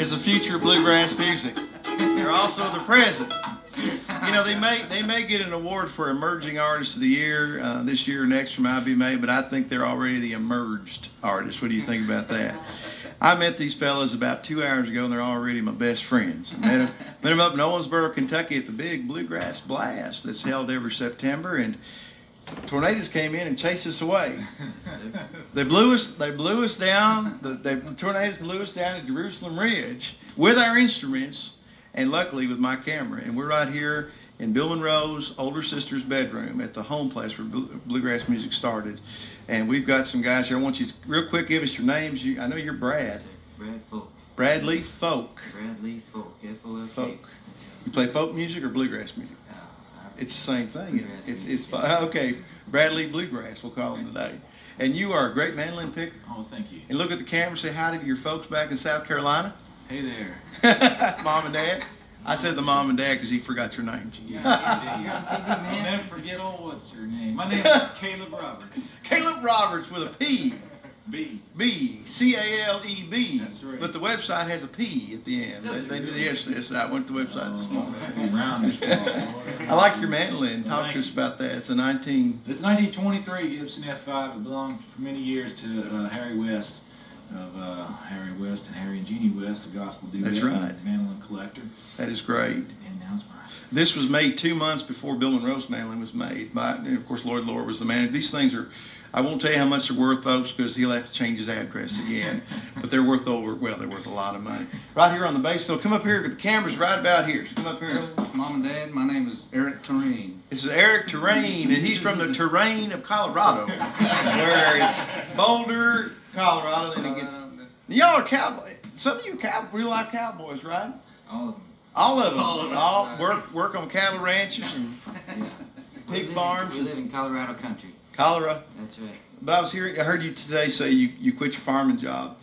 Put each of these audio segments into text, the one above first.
is the future of bluegrass music. They're also the present. You know, they may get an award for Emerging Artist of the Year this year or next from IBMA, but I think they're already the emerged artists. What do you think about that? I met these fellas about 2 hours ago, and they're already my best friends. I met them up in Owensboro, Kentucky at the big Bluegrass Blast that's held every September, and tornadoes came in and chased us away. They blew us down. The tornadoes blew us down to Jerusalem Ridge with our instruments, and luckily with my camera. And we're right here in Bill Monroe's older sister's bedroom at the home place where bluegrass music started. And we've got some guys here. I want you to real quick give us your names. I know you're Brad. Brad Folk. Bradley Folk. Bradley Folk. F-O-L-K. Folk. You play folk music or bluegrass music? It's the same thing. It's okay. Bradley Bluegrass, we'll call him today. And you are a great mandolin picker. Oh, thank you. And look at the camera. Say hi to your folks back in South Carolina. Hey there. Mom and Dad. I said the mom and dad because he forgot your names. You're on TV, man. I'll never forget what's your name. My name is Caleb Roberts. Caleb Roberts with a P. B. C-A-L-E-B. That's right. But the website has a P at the end. They do the yes. I went to the website this morning. I like your mandolin. Talk to us about that. It's a 19... It's a 1923 Gibson F5. It belonged for many years to Harry West of Harry West and Harry and Jeannie West, a gospel duo. That's right. Mandolin collector. That is great. And now it's mine. This was made 2 months before Bill Monroe's mandolin was made. And of course, Lloyd Lohr was the man. These things are... I won't tell you how much they're worth, folks, because he'll have to change his address again. But they're worth they're worth a lot of money. Right here on the bass field. Come up here. The camera's right about here. So come up here. Mom and Dad, my name is Eric Terrain. This is Eric Terrain, and he's from the terrain of Colorado, where it's Boulder, Colorado, and it gets... Y'all are cowboys. Some of you are real life cowboys, right? All of them. All of them. All of us. All work on cattle ranches and pig farms. We live in Colorado country. Colorado. That's right. But I heard you today say you quit your farming job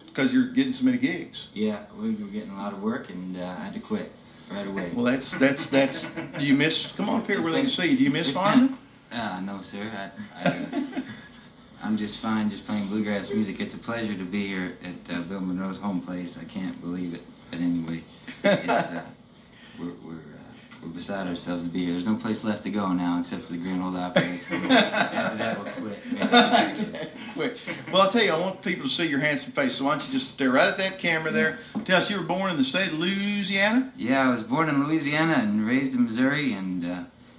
because you're getting so many gigs. Yeah, we were getting a lot of work, and I had to quit right away. Well, that's. Do you miss? Come on up here where they can see you. Do you miss farming? No, sir. I'm just fine, just playing bluegrass music. It's a pleasure to be here at Bill Monroe's home place. I can't believe it, but anyway, it's, we're beside ourselves to be here. There's no place left to go now except for the Grand Old Opera. After that, we'll quit. Quit. Well, I'll tell you, I want people to see your handsome face, so why don't you just stare right at that camera there. Tell us, you were born in the state of Louisiana? Yeah, I was born in Louisiana and raised in Missouri, and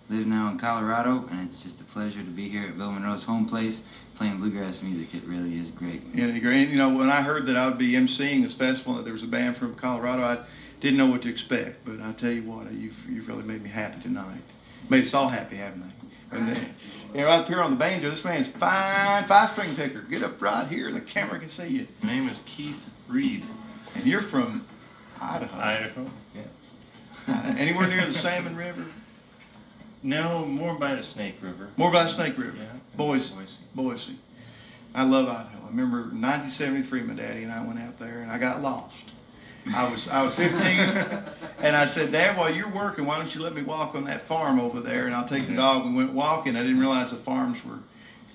live now in Colorado, and it's just a pleasure to be here at Bill Monroe's home place playing bluegrass music. It really is great. Yeah, you know, when I heard that I would be emceeing this festival, that there was a band from Colorado, I didn't know what to expect, but I tell you what, you've really made me happy tonight. Made us all happy, haven't they? And then, right up here on the banjo, this man's fine 5-string picker. Get up right here, the camera can see you. My name is Keith Reed. And you're from Idaho. Idaho? Yeah. Anywhere near the Salmon River? No, more by the Snake River. More by the Snake River. Yeah. Boise. I love Idaho. I remember in 1973, my daddy and I went out there, and I got lost. I was 15, and I said, Dad, while you're working, why don't you let me walk on that farm over there, and I'll take the dog. We went walking. I didn't realize the farms were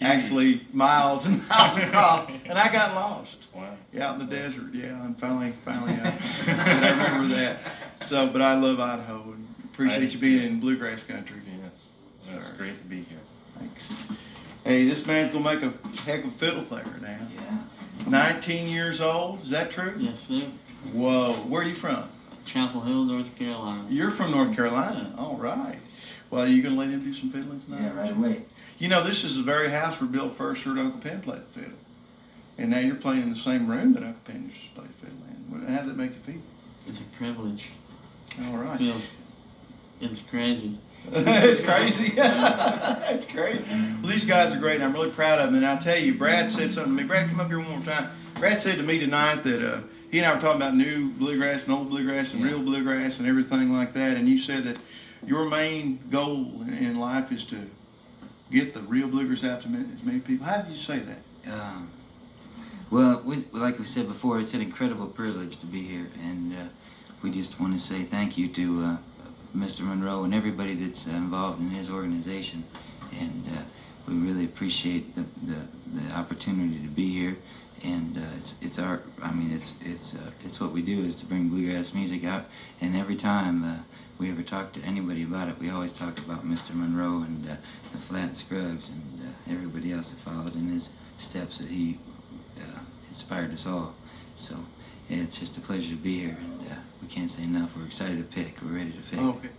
actually miles and miles across, and I got lost. Wow. Yeah, out in the desert. Yeah, and finally, I remember that. So, but I love Idaho and appreciate you being in bluegrass country. Yes, well, it's great to be here. Thanks. Hey, this man's gonna make a heck of a fiddle player now. Yeah. 19 years old. Is that true? Yes, sir. Whoa. Where are you from? Chapel Hill, North Carolina. You're from North Carolina. All right. Well, are you going to let him do some fiddling tonight? Yeah, right away. You know, this is the very house where Bill first heard Uncle Penn play the fiddle. And now you're playing in the same room that Uncle Penn used to play the fiddle in. How does it make you feel? It's a privilege. All right. It's crazy. It's crazy. It's crazy. Well, these guys are great, and I'm really proud of them. And I'll tell you, Brad said something to me. Brad, come up here one more time. Brad said to me tonight that he and I were talking about new bluegrass and old bluegrass and real bluegrass and everything like that. And you said that your main goal in life is to get the real bluegrass out to as many people. How did you say that? Well, like we said before, it's an incredible privilege to be here, and we just want to say thank you to Mr. Monroe and everybody that's involved in his organization. and we really appreciate the opportunity to be here. And it's our, I mean, it's what we do, is to bring bluegrass music out. And every time we ever talk to anybody about it, we always talk about Mr. Monroe and the Flat and Scruggs and everybody else that followed in his steps, that he inspired us all. So it's just a pleasure to be here, and we can't say enough. We're excited to pick. We're ready to pick. Okay.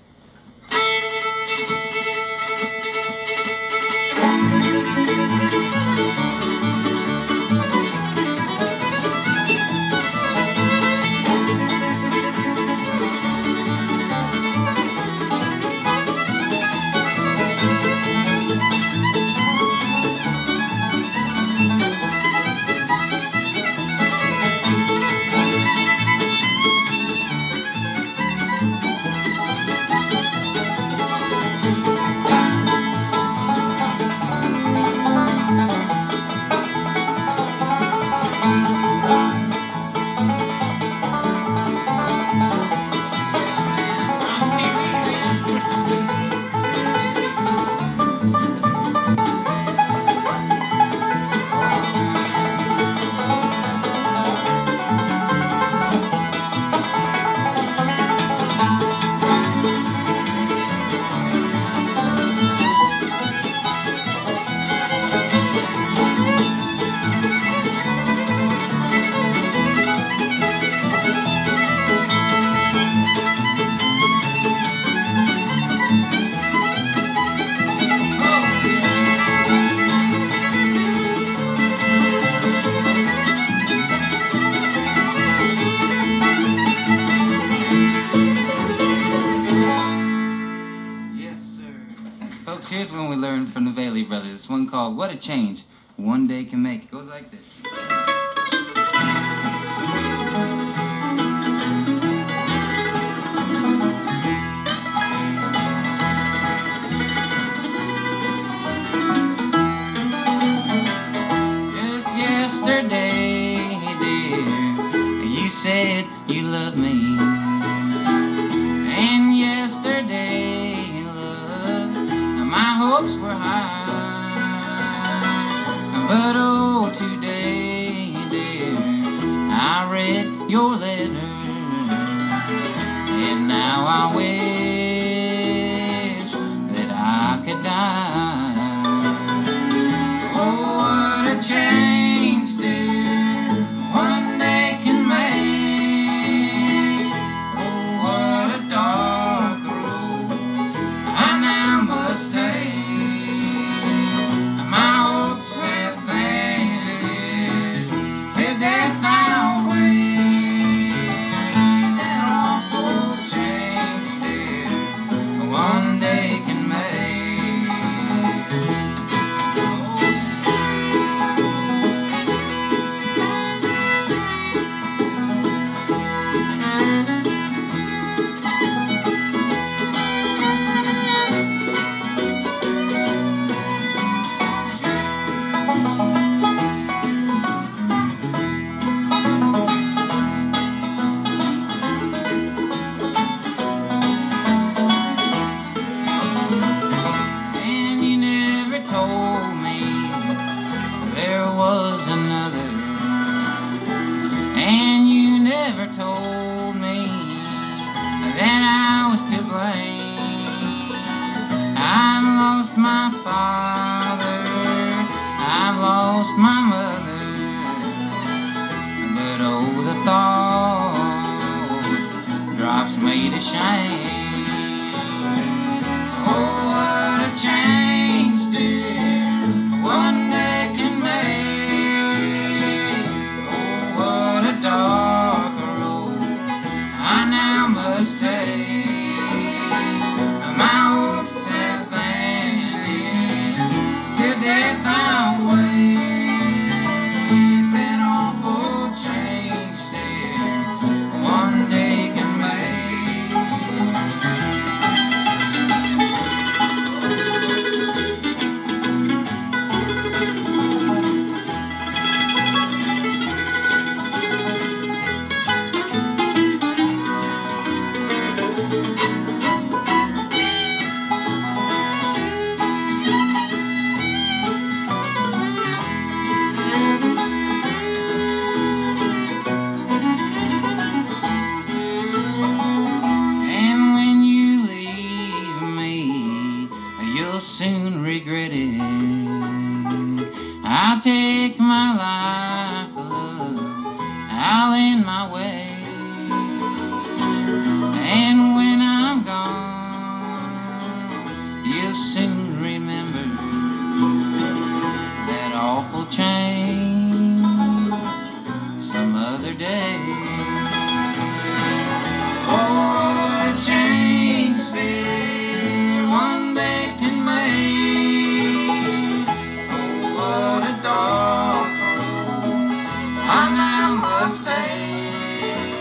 Folks, here's one we learned from the Bailey Brothers. It's one called What a Change One Day Can Make. It goes like this. Just yesterday, dear, you said you loved me. And yesterday, love, my hopes were high. But oh, today, dear, I read your letter, and now I wish that I could die. Oh, what a change, dear, one day can make. Oh, what a dark road I now must take. My hopes have vanished, till death I'll wait. That awful change, dear, one day can make. And you never told me there was another. And you never told me that I was to blame. I've lost my father, I've lost my mother, but oh, the thought drops me to shame. Oh, what a change, dear, one day can make. Oh, what a dark road I now must take. My hopes have vanished, till death I'll wait. That awful change, dear, one day can make. you'll soon regret it. I'll take my life, love, I'll end my way. And when I'm gone, you'll soon remember that awful change some other day. Oh, what a change there one day can make. Oh, what a dark road I now must take.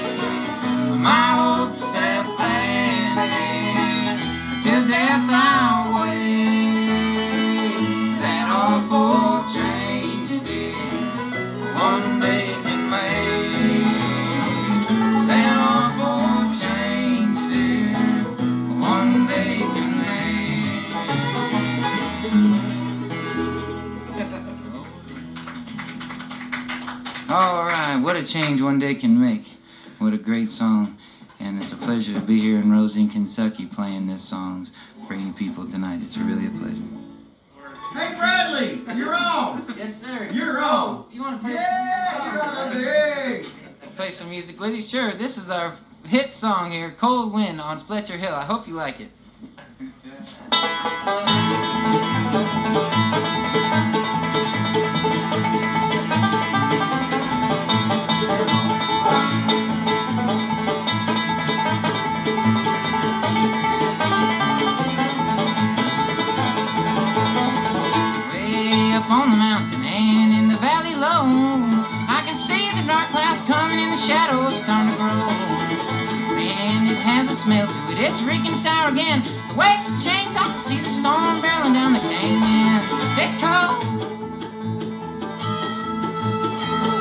My hopes have faded till death I'll wait. That awful change dear one day can make. That awful change dear one day can make. All right, what a change one day can make. What a great song. And it's a pleasure to be here in Rosine, Kentucky playing this songs for you people tonight. It's really a pleasure. Hey, Bradley, you're on. Yes, sir. You're on. You want to play Yeah, you're on there. play some music with you? Sure. This is our hit song here, Cold Wind on Fletcher Hill. I hope you like it. Way up on the mountain and in the valley low, I can see the dark clouds coming and the shadows starting to grow. Man, it has a smell to it, it's reeking sour again. The waves have changed, I can see the storm barreling down the canyon. It's cold.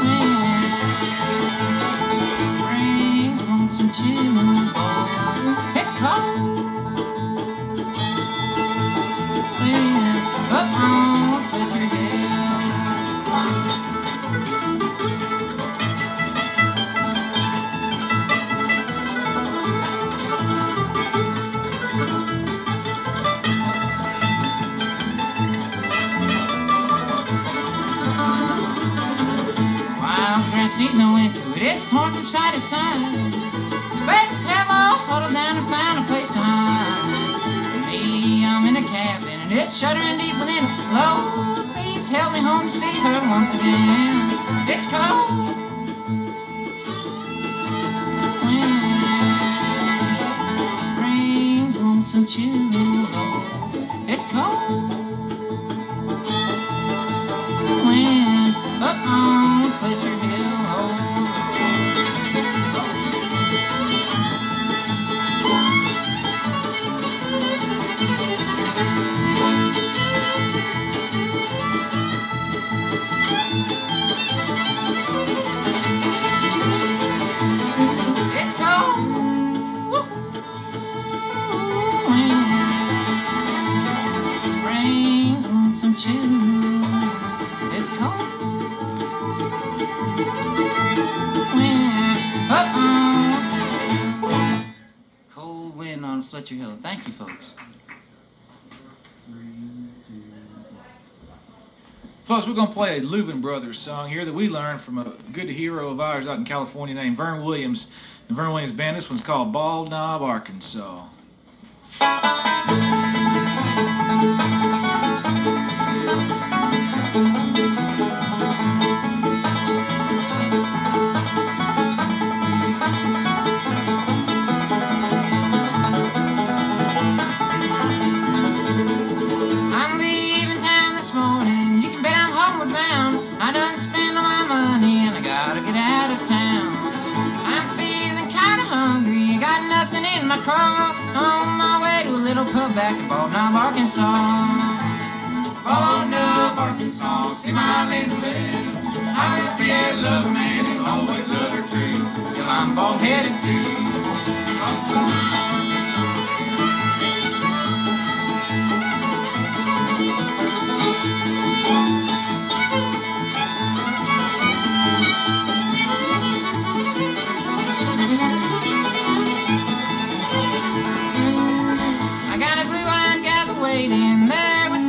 Man, brings lonesome chills. It's cold. Man, up on Fletcher Hill. Wild grass sees no end to it, it's torn from side to side. Birds have all huddled down and found a place to hide. Me, I'm in a cabin and it's shuddering deep within. Lord, please help me home to see her once again. It's cold. Wind brings lonesome chills. It's cold. Wind up on Fletcher Hill. It's cold. Wind brings lonesome chills. It's cold. Wind up on Cold Wind on Fletcher Hill. Thank you, folks. Folks, we're going to play a Louvin Brothers song here that we learned from a good hero of ours out in California named Vern Williams. And Vern Williams' band, this one's called Bald Knob, Arkansas. I'm leaving town this morning. You can bet I'm homeward bound. I done spent all my money and I gotta get out of town. I'm feeling kinda hungry. I got nothing in my craw. On my way to a little pub back in Bald Knob, Arkansas. Bald Knob, Arkansas. See my lady live. I will be a love man and always love her true. Till I'm bald headed too. I got a blue-eyed gal waiting there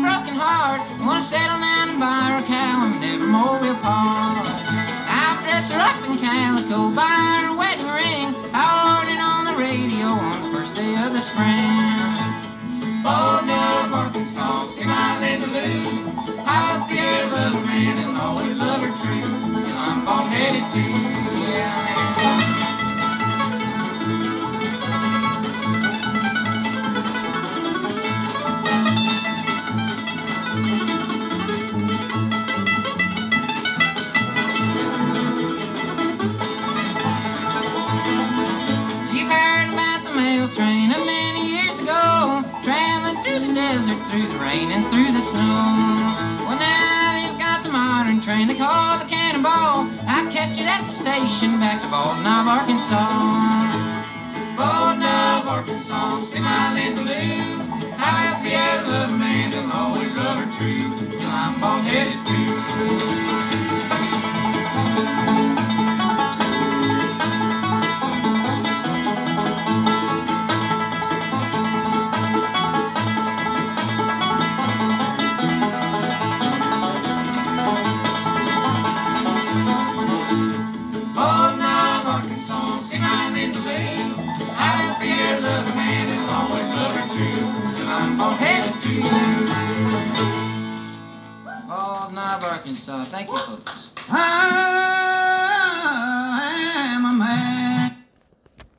broken heart. Wanna settle down and buy her a cow and never more we'll part. I'll dress her up in calico, buy her a wedding ring. I'll warn it on the radio on the first day of the spring. Bald Knob, Arkansas, see my Linda Lou. I'll be her love man and always love her true. Till I'm bald-headed too, yeah. Train of many years ago, traveling through the desert, through the rain and through the snow. Well, now they've got the modern train they call the Cannonball. I catch it at the station back to Bald Knob, Arkansas. Bald Knob, Arkansas, see my Linda Lou. I'll be her love man and always love her true, till I'm bald-headed too. Bald Knob, Arkansas. Thank you, folks.